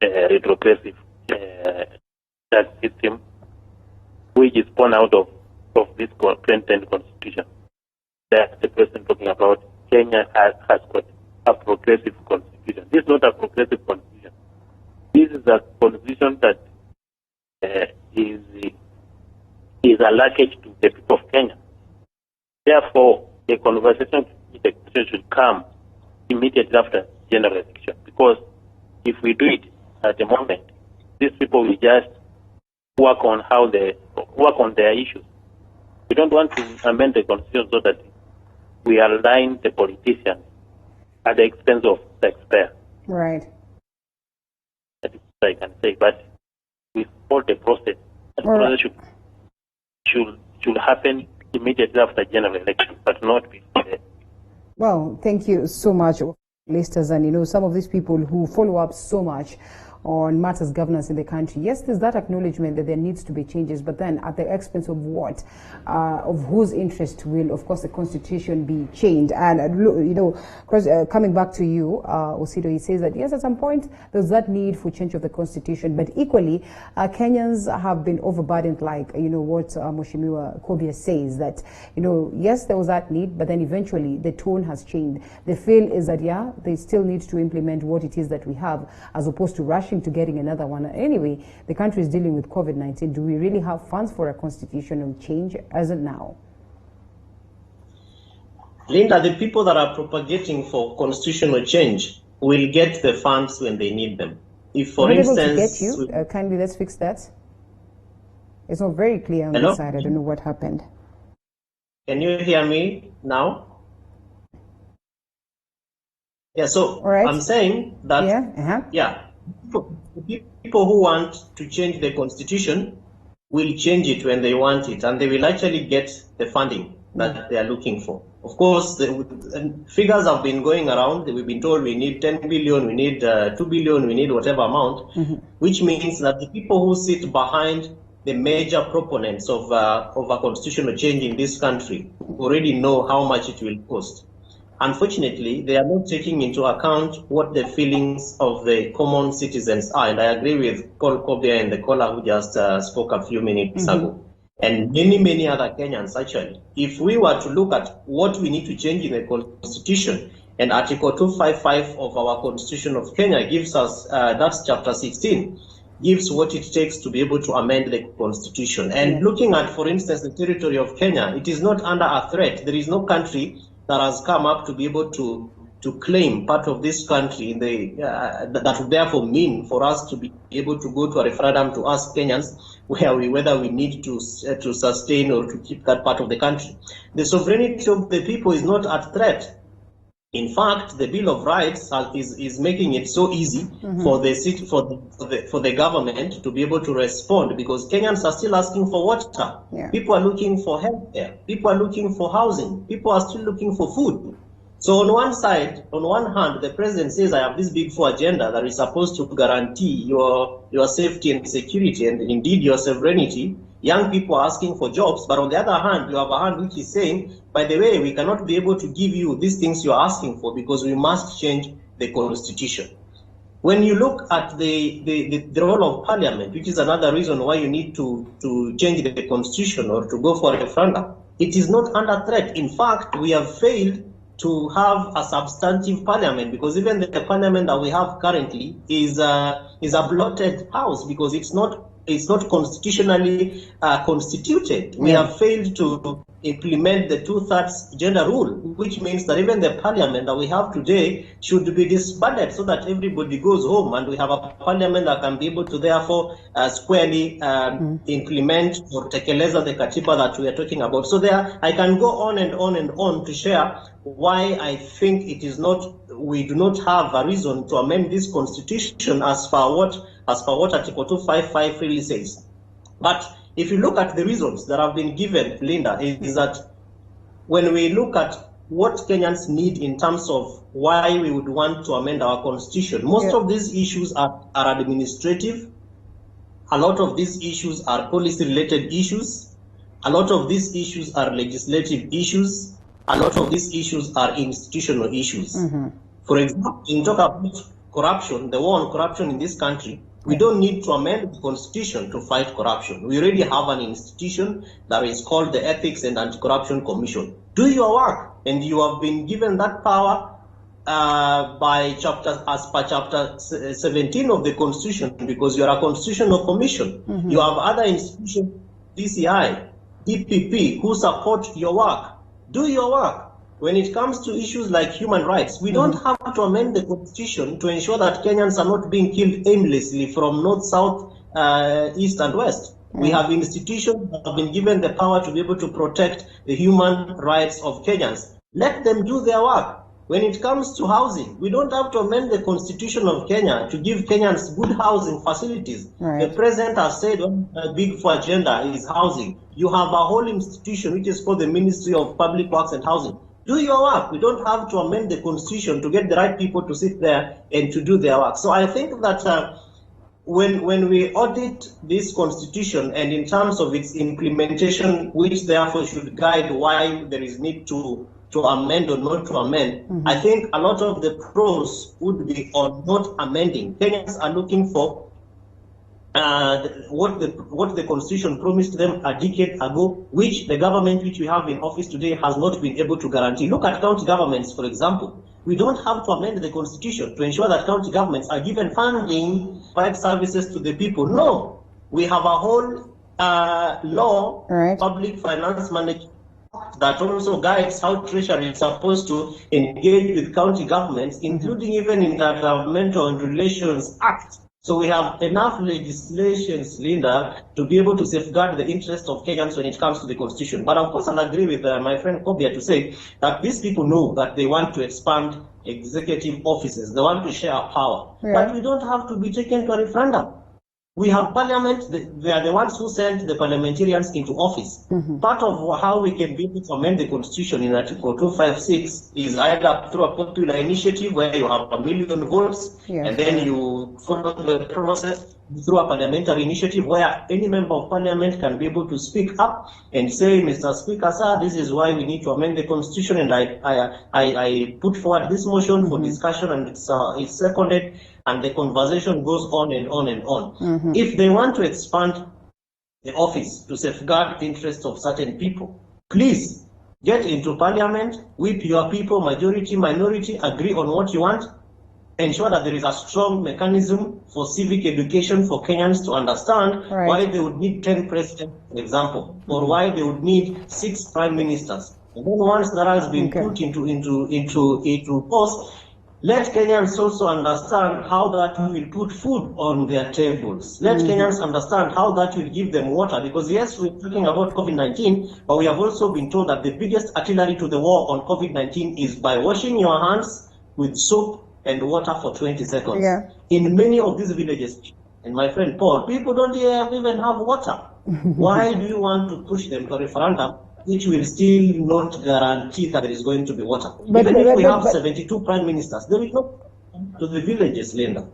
retrogressive tax system, which is born out of this 2010 constitution. That's the president talking about. Kenya has got a progressive constitution. This is not a progressive constitution. This is a constitution that is a luggage to the people of Kenya. Therefore, the conversation should come immediately after general election, because if we do it at the moment, these people will just work on their issues. We don't want to amend the constitution so that we align the politicians at the expense of taxpayers. Right. That is what I can say. But we support the process. The process should happen immediately after general election, but not before that. Well, thank you so much, listeners. And some of these people who follow up so much on matters governance in the country. Yes, there's that acknowledgement that there needs to be changes, but then at the expense of what? Of whose interest will, of course, the constitution be changed? And, coming back to you, Osido, he says that, yes, at some point, there's that need for change of the constitution, but equally, Kenyans have been overburdened, like, what Mheshimiwa Kobia says, that, yes, there was that need, but then eventually the tone has changed. The feel is that, yeah, they still need to implement what it is that we have, as opposed to rushing to getting another one. Anyway, the country is dealing with COVID-19. Do we really have funds for a constitutional change as of now? Linda, the people that are propagating for constitutional change will get the funds when they need them. If, for instance, able to get you, kindly let's fix that. It's not very clear on the side. I don't know what happened. Can you hear me now? Yeah, so right. I'm saying that people who want to change the constitution will change it when they want it, and they will actually get the funding that they are looking for. Of course, the figures have been going around. We've been told we need 10 billion, we need 2 billion, we need whatever amount, which means that the people who sit behind the major proponents of a constitutional change in this country already know how much it will cost. Unfortunately, they are not taking into account what the feelings of the common citizens are. And I agree with Paul Kobia and the caller who just spoke a few minutes ago. And many other Kenyans, actually. If we were to look at what we need to change in the constitution, and Article 255 of our Constitution of Kenya gives us, that's chapter 16, gives what it takes to be able to amend the constitution. And looking at, for instance, the territory of Kenya, it is not under a threat. There is no country that has come up to be able to claim part of this country in the that would therefore mean for us to be able to go to a referendum to ask Kenyans whether we need to sustain or to keep that part of the country. The sovereignty of the people is not at threat. In fact, the Bill of Rights is making it so easy for the government to be able to respond, because Kenyans are still asking for water. People are looking for healthcare. People are looking for housing. People are still looking for food. So on one side, on one hand, the president says, I have this big four agenda that is supposed to guarantee your safety and security and indeed your sovereignty. Young people are asking for jobs, but on the other hand, you have a hand which is saying, by the way, we cannot be able to give you these things you are asking for because we must change the constitution. When you look at the role of parliament, which is another reason why you need to change the constitution or to go for a referendum, it is not under threat. In fact, we have failed to have a substantive parliament, because even the parliament that we have currently is a bloated house, because it's not it's not constitutionally constituted. We have failed to implement the 2/3 gender rule, which means that even the parliament that we have today should be disbanded so that everybody goes home and we have a parliament that can be able to therefore squarely implement or tekeleza the katiba that we are talking about. So there, I can go on and on and on to share why I think it is not, we do not have a reason to amend this constitution as per what Article 255 really says. But if you look at the reasons that have been given, Linda, is that when we look at what Kenyans need in terms of why we would want to amend our constitution, most of these issues are administrative. A lot of these issues are policy-related issues. A lot of these issues are legislative issues. A lot of these issues are institutional issues. For example, in talk about corruption, the war on corruption in this country, we don't need to amend the constitution to fight corruption. We already have an institution that is called the Ethics and Anti-Corruption Commission. Do your work, and you have been given that power by as per chapter 17 of the constitution, because you are a constitutional commission. You have other institutions, DCI, DPP, who support your work. Do your work. When it comes to issues like human rights, we don't have to amend the constitution to ensure that Kenyans are not being killed aimlessly from north, south, east, and west. We have institutions that have been given the power to be able to protect the human rights of Kenyans. Let them do their work. When it comes to housing, we don't have to amend the constitution of Kenya to give Kenyans good housing facilities. The president has said one big for agenda is housing. You have a whole institution which is called the Ministry of Public Works and Housing. Do your work. We don't have to amend the constitution to get the right people to sit there and to do their work. So I think that when we audit this constitution and in terms of its implementation, which therefore should guide why there is need to amend or not to amend, I think a lot of the pros would be on not amending. Kenyans are looking for what the constitution promised them a decade ago, which the government which we have in office today has not been able to guarantee. Look at county governments, for example. We don't have to amend the constitution to ensure that county governments are given funding to provide services to the people. No, we have a whole law, public finance management, that also guides how Treasury is supposed to engage with county governments, including even Intergovernmental and Relations Act. So we have enough legislations, Linda, to be able to safeguard the interests of Kenyans when it comes to the constitution. But of course, I'll agree with my friend Kobia to say that these people know that they want to expand executive offices. They want to share power. But we don't have to be taken to a referendum. We have parliament, they are the ones who sent the parliamentarians into office. Part of how we can be able to amend the constitution in Article 256 is either through a popular initiative where you have 1 million votes, and then you follow the process through a parliamentary initiative where any member of parliament can be able to speak up and say, Mr. Speaker, sir, this is why we need to amend the constitution, and I put forward this motion for discussion, and it's seconded, and the conversation goes on and on and on. If they want to expand the office to safeguard the interests of certain people, please get into parliament, with your people, majority, minority, agree on what you want, ensure that there is a strong mechanism for civic education for Kenyans to understand why they would need 10 presidents, for example, or why they would need 6 prime ministers. And then once that has been put into post, let Kenyans also understand how that will put food on their tables. Let Kenyans understand how that will give them water. Because yes, we're talking about COVID-19, but we have also been told that the biggest artillery to the war on COVID-19 is by washing your hands with soap and water for 20 seconds. In many of these villages, and my friend Paul, people don't even have water. Why do you want to push them to a referendum which will still not guarantee that there is going to be water? Even if we have 72 prime ministers, there is no to the villages, Linda.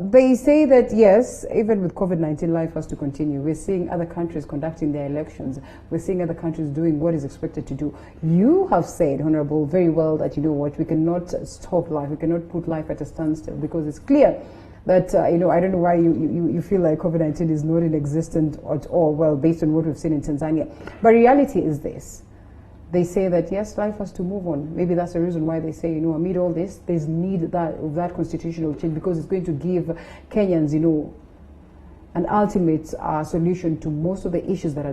They say that yes, even with COVID-19, life has to continue. We're seeing other countries conducting their elections. We're seeing other countries doing what is expected to do. You have said, Honorable, very well that, you know what, we cannot stop life. We cannot put life at a standstill, because it's clear that, I don't know why you feel like COVID-19 is not inexistent at all, well, based on what we've seen in Tanzania. But reality is this. They say that, yes, life has to move on. Maybe that's the reason why they say, amid all this, there's need of that constitutional change, because it's going to give Kenyans, an ultimate solution to most of the issues that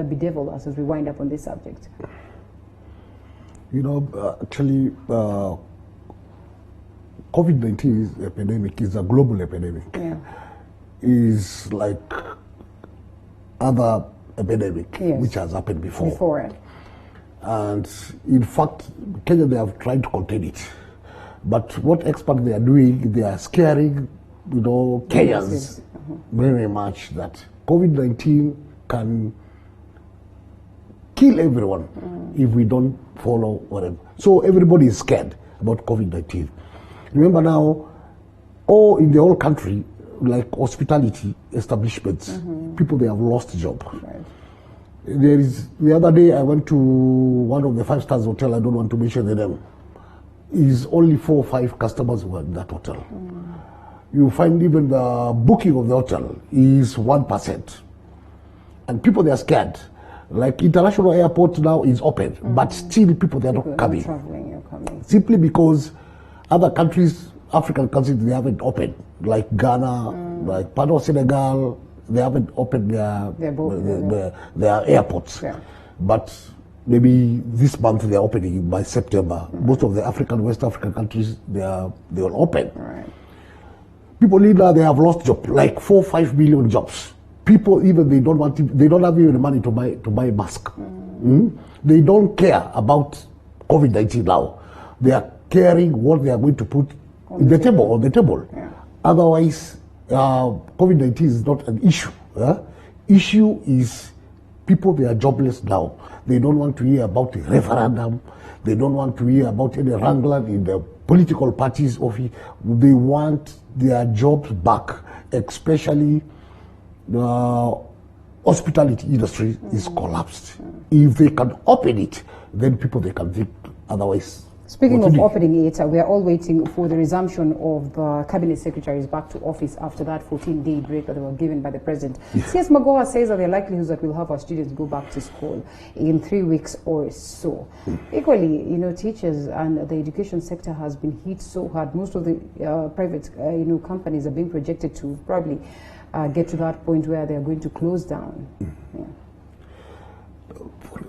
bedevil us as we wind up on this subject? You know, actually, COVID-19 epidemic is a global epidemic. Yeah. Is like other epidemic which has happened before. And in fact, Kenya, they have tried to contain it. But what experts they are doing, they are scaring, you know, Kenyans very much that COVID-19 can kill everyone if we don't follow whatever. So everybody is scared about COVID-19. Remember now, in the whole country, like hospitality establishments, people, they have lost job. Right. The other day I went to one of the 5-star hotel, I don't want to mention the name. Is only 4 or 5 customers who were in that hotel. You find even the booking of the hotel is 1%. And people, they are scared. Like international airport now is open, but still people, they are not coming. Simply because other countries, African countries, they haven't opened. Like Ghana, like part of Senegal, they haven't opened their airports. Yeah. But maybe this month they are opening by September. Most of the West African countries, they will open. Right. People in there, they have lost jobs, like 4 or 5 million jobs. People, even they don't have even money to buy mask. They don't care about COVID-19 now. They are caring what they are going to put on the table. Yeah. Otherwise, COVID-19 is not an issue. Issue is people, they are jobless now. They don't want to hear about the referendum. They don't want to hear about any wrangling in the political parties of it. They want their jobs back, especially the hospitality industry is collapsed. If they can open it, then people, they can think otherwise. Speaking of opening it, we are all waiting for the resumption of the cabinet secretaries back to office after that 14-day break that they were given by the president. CS Magoha says that there are likelihoods that we'll have our students go back to school in 3 weeks or so. Equally, you know, teachers and the education sector has been hit so hard. Most of the private, companies are being projected to probably get to that point where they are going to close down. Yeah.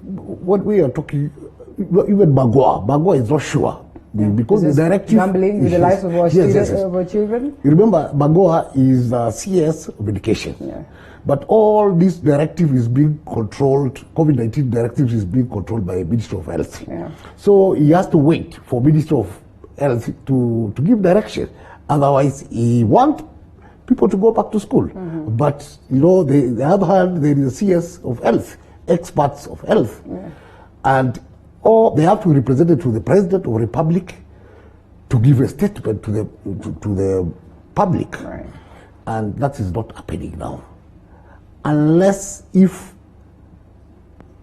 What we are talking, even Bagua is not sure. Because the directive... Gambling with the lives of our students, of our children? You remember, Bagua is the CS of education. Yeah. But all this directive is being controlled, COVID-19 directive is being controlled by Ministry of Health. Yeah. So he has to wait for Ministry of Health to give direction. Otherwise, he wants people to go back to school. But, you know, the other hand, there is a CS of Health, experts of health. Yeah. And they have to represent it to the President of the Republic to give a statement to the public. Right. And that is not happening now. Unless if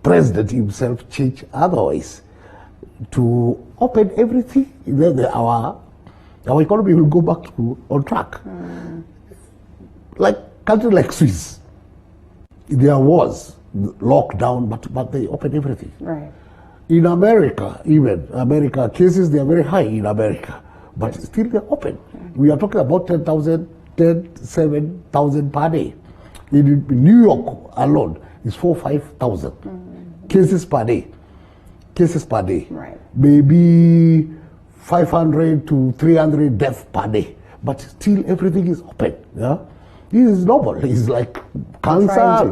President himself change otherwise to open everything, then our economy will go back on track. Like country like Swiss, there was lockdown, but they opened everything. Right. In America, cases, they are very high in America, but still they're open. We are talking about 7,000 per day. In New York alone, it's 4,000-5,000 cases per day. Right. Maybe 500 to 300 deaths per day, but still everything is open. Yeah. This is normal. It's like cancer,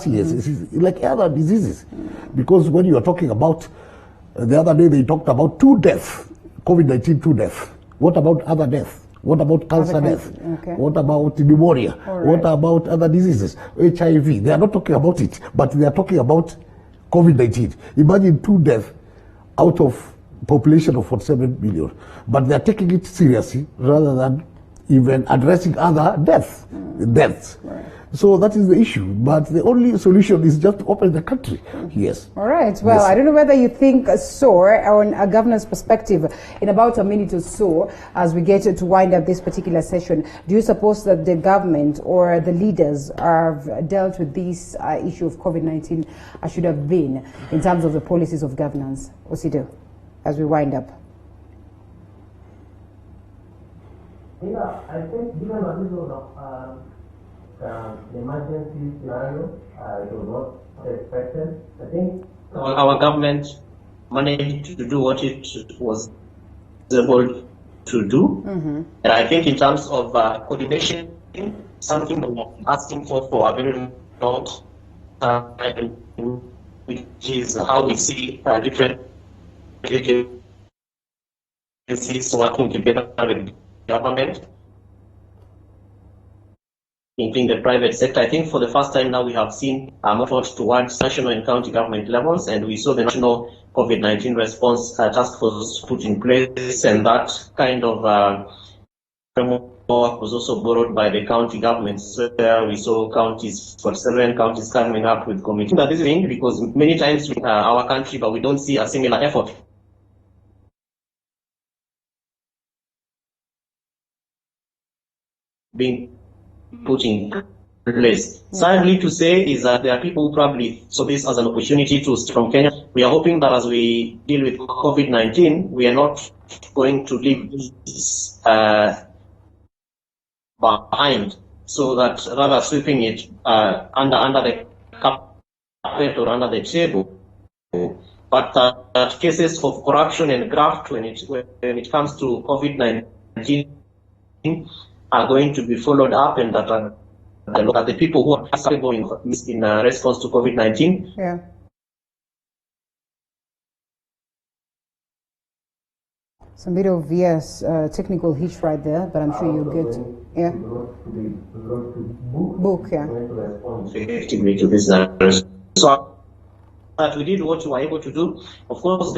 it's like other diseases. Because when you are talking about, the other day they talked about 2 deaths, COVID-19 2 deaths. What about other deaths? What about cancer death? Okay. What about pneumonia? Right. What about other diseases? HIV. They are not talking about it, but they are talking about COVID-19. Imagine 2 deaths out of population of 47 million. But they are taking it seriously rather than even addressing other deaths. Right. So that is the issue. But the only solution is just to open the country. Yes. All right. Well, yes. I don't know whether you think so, on a governor's perspective, in about a minute or so, as we get to wind up this particular session, do you suppose that the government or the leaders have dealt with this issue of COVID-19 as should have been in terms of the policies of governance? Osido, as we wind up. Yeah, I think given the reason of the emergency scenario, it was not expected. I think our government managed to do what it was able to do. And I think in terms of coordination, something we're asking for a very long time, which is how we see different agencies working together with government, including the private sector. I think for the first time now we have seen more efforts towards national and county government levels, and we saw the national COVID-19 response task force put in place, and that kind of framework was also borrowed by the county governments. Where we saw counties, for 7 counties coming up with committees. That is thing because many times in our country, but we don't see a similar effort being put in place. Sadly to say is that there are people who probably saw this as an opportunity to stay from Kenya. We are hoping that as we deal with COVID-19, we are not going to leave this behind, so that rather sweeping it under the carpet or under the table. But cases of corruption and graft when it comes to COVID-19 are going to be followed up, and that the people who are responsible in response to COVID-19. Yeah. Some bit of technical hitch right there, but I'm sure you'll get book, yeah. Effectively to this so that we did what we were able to do. Of course,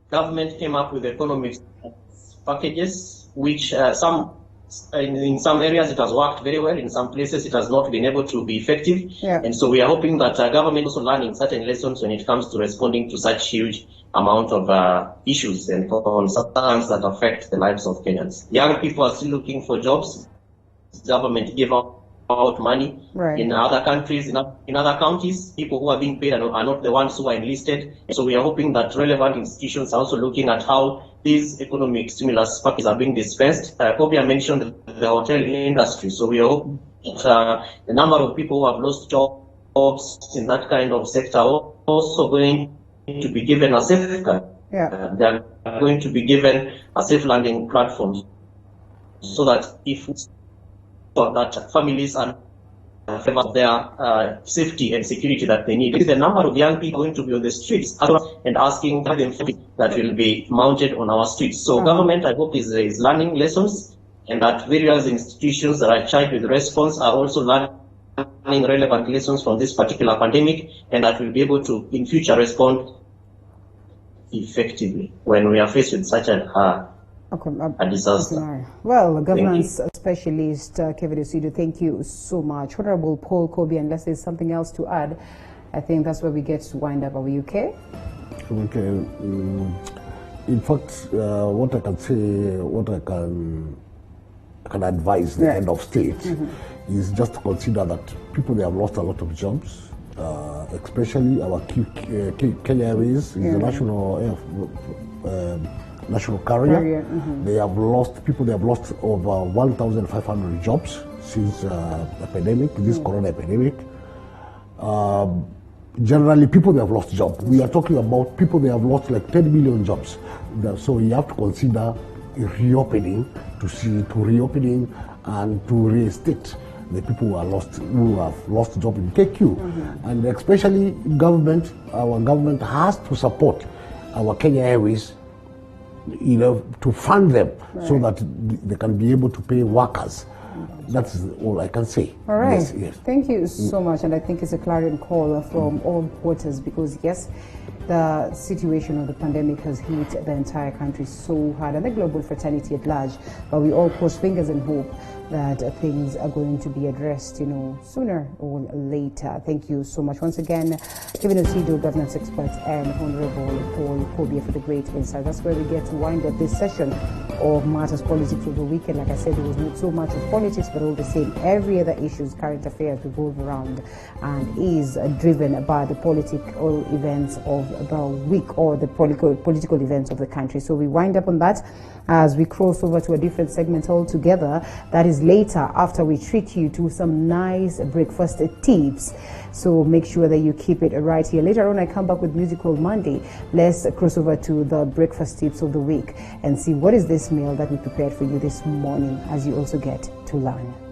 government came up with economic packages, which in some areas it has worked very well, in some places it has not been able to be effective. Yeah. And so we are hoping that government also learning certain lessons when it comes to responding to such huge amount of issues and concerns that affect the lives of Kenyans. Young people are still looking for jobs. Government gave out money. Right. In other countries, in other counties, people who are being paid are not the ones who are enlisted. So we are hoping that relevant institutions are also looking at how these economic stimulus packages are being dispensed. Kobia mentioned the hotel industry. So we hope that the number of people who have lost jobs in that kind of sector are also going to be given a safeguard. Yeah. They are going to be given a safe landing platform, so that that families are of their safety and security that they need. The number of young people going to be on the streets and asking them that will be mounted on our streets. So government, I hope, is learning lessons, and that various institutions that are charged with response are also learning relevant lessons from this particular pandemic, and that will be able to in future respond effectively when we are faced with such a disaster. Well, governance specialist Kevin Osido, thank you so much. Honorable Paul Kobia, unless there's something else to add, I think that's where we get to wind up. Are we okay? Okay. In fact, what I can say, what I can advise the head of state is just to consider that people, they have lost a lot of jobs, especially our Kenya Airways is a national carrier. They have lost over 1,500 jobs since the pandemic, this corona epidemic. Generally, people, they have lost jobs. We are talking about people, they have lost like 10 million jobs. So you have to consider reopening and to reinstate the people who have lost job in KQ. And especially our government has to support our Kenya Airways, to fund them so that they can be able to pay workers. That's all I can say. All right. Yes. Thank you so much. And I think it's a clarion call from all quarters, because yes, the situation of the pandemic has hit the entire country so hard, and the global fraternity at large. But we all cross fingers and hope that things are going to be addressed, sooner or later. Thank you so much once again, Kevin Osido, governance expert, and Honorable Paul Kobia for the great insight. That's where we get to wind up this session of Matters Politics of the Weekend. Like I said, there was not so much of politics, but all the same, every other issues, current affairs revolve around and is driven by the political events of the week or the political events of the country. So we wind up on that as we cross over to a different segment altogether. That is later, after we treat you to some nice breakfast tips. So make sure that you keep it right here. Later on, I come back with Musical Monday. Let's cross over to the breakfast tips of the week and see what is this meal that we prepared for you this morning, as you also get to learn.